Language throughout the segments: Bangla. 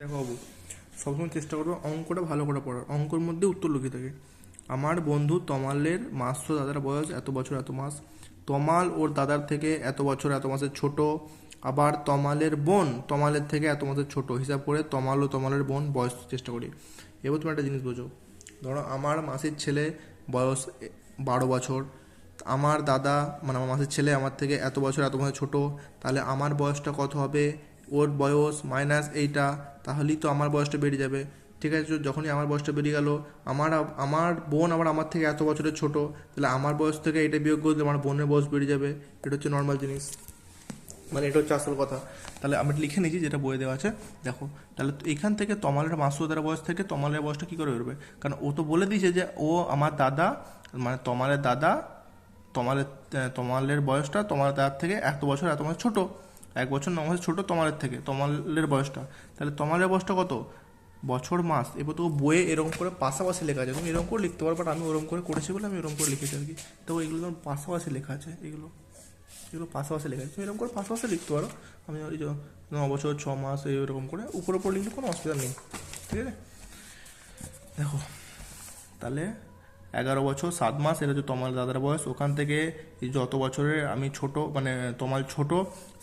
দেখো বাবু, সবসময় চেষ্টা করবো অঙ্কটা ভালো করে পড়ার। অঙ্কের মধ্যে উত্তর লুকিয়ে থাকে। আমার বন্ধু তমালের মাসতো দাদার বয়স এত বছর এত মাস। তমাল ওর দাদার থেকে এত বছর এত মাসের ছোট। আবার তমালের বোন তমালের থেকে এত মাসের ছোট। হিসাব করে তমাল ও তমালের বোন বয়স চেষ্টা করি। এবার তুমি একটা জিনিস বোঝো। ধরো আমার মাসির ছেলে বয়স 12 বছর। আমার দাদা মানে আমার মাসির ছেলে আমার থেকে এত বছর এত মাসের ছোট। তাহলে আমার বয়সটা কত হবে? ওর বয়স মাইনাস এইটা, তাহলেই তো আমার বয়সটা বেরিয়ে যাবে। ঠিক আছে, তো যখনই আমার বয়সটা বেরিয়ে গেল, আমার বোন আবার আমার থেকে এত বছরের ছোট, তাহলে আমার বয়স থেকে এটা বিয়োগ করলে আমার বোনের বয়স বেরিয়ে যাবে। এটা হচ্ছে নর্মাল জিনিস, মানে এটা হচ্ছে আসল কথা। তাহলে আমি লিখে নিয়েছি যেটা বইয়ে দেওয়া আছে। দেখো, তাহলে এখান থেকে তমালের মাসুদার বয়স থেকে তমালের বয়সটা কী করে বেরোবে? কারণ ও তো বলে দিয়েছে যে ও আমার দাদা, মানে তমালের দাদা, তমালের তমালের বয়সটা তোমার দাদার থেকে এত বছর এত মাস ছোট। 1 বছর 9 মাস ছোট তমালের থেকে, তমালের বয়সটা। তাহলে তমালের বয়সটা কত? বছর মাস। এবার তো বইয়ে এরকম করে পাশাপাশি লেখা আছে, তুমি এরকম করে লিখতে পারো, বাট আমি ওরকম করে করেছি বলে আমি ওরকম করে লিখেছি আর কি। তো এগুলো তোমার পাশাপাশি লেখা আছে, এগুলো এগুলো পাশাপাশি লেখা আছে, তুমি এরকম করে পাশাপাশি লিখতে পারো। আমি ওই যে 9 বছর 6 মাস এইরকম করে উপর উপর লিখলে কোনো অসুবিধা নেই। ঠিক আছে, দেখো তাহলে 11 বছর 7 মাস, এটা হচ্ছে তোমার দাদার বয়স। ওখান থেকে এই যত বছরের আমি ছোট, মানে তোমার ছোট,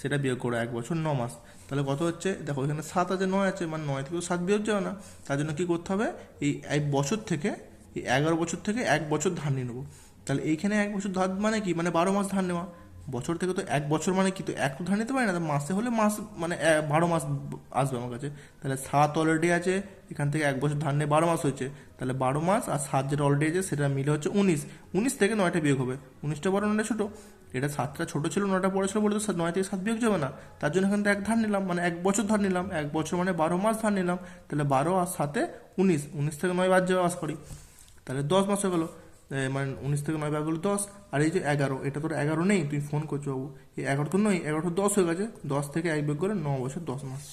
সেটা বিয়োগ করো 1 বছর 9 মাস। তাহলে কত হচ্ছে? দেখো এখানে 7 আছে 9 আছে, মানে 9 থেকে 7 বিয়োগ যাবে না। তার জন্য কী করতে হবে? এই 1 বছর থেকে, এই 11 বছর থেকে 1 বছর ধার নিয়ে নেবো। তাহলে এইখানে 1 বছর ধার মানে কি? মানে 12 মাস ধার নেওয়া। বছর থেকে তো 1 বছর মানে কি, তো এক তো ধার নিতে পারি না, তো মাসে হলে মাস মানে 12 মাস আসবে আমার কাছে। তাহলে 7 অলরেডি আছে, এখান থেকে 1 বছর ধার নিয়ে 12 মাস হয়েছে। তাহলে 12 মাস আর 7 যেটা অলরেডি আছে সেটা মিলে হচ্ছে 19। 19 থেকে 9টা বিয়োগ হবে। 19টা বড় 9টা ছোটো। এটা 7টা ছোটো ছিল 9টা বড় ছিল বলে তো 9 থেকে 7 বিয়োগ যাবে না। তার জন্য এখান থেকে 1 ধার নিলাম, মানে 1 বছর ধার নিলাম। 1 বছর মানে 12 মাস ধার নিলাম। তাহলে 12 আর 7-এ 19, 19 থেকে 9 বাদ যাবে আস করি। তাহলে 10 মাস হয়ে গেলো। মানে 19 থেকে 9 বাদ গেলো 10। আর এই যে 11, এটা তোর 11 নেই, তুই ফোন করছো বাবু, এই 11 তো নয়, 11 10 হয়ে গেছে। 10 থেকে 1 বিয়োগ করে 9 বছর 10 মাস।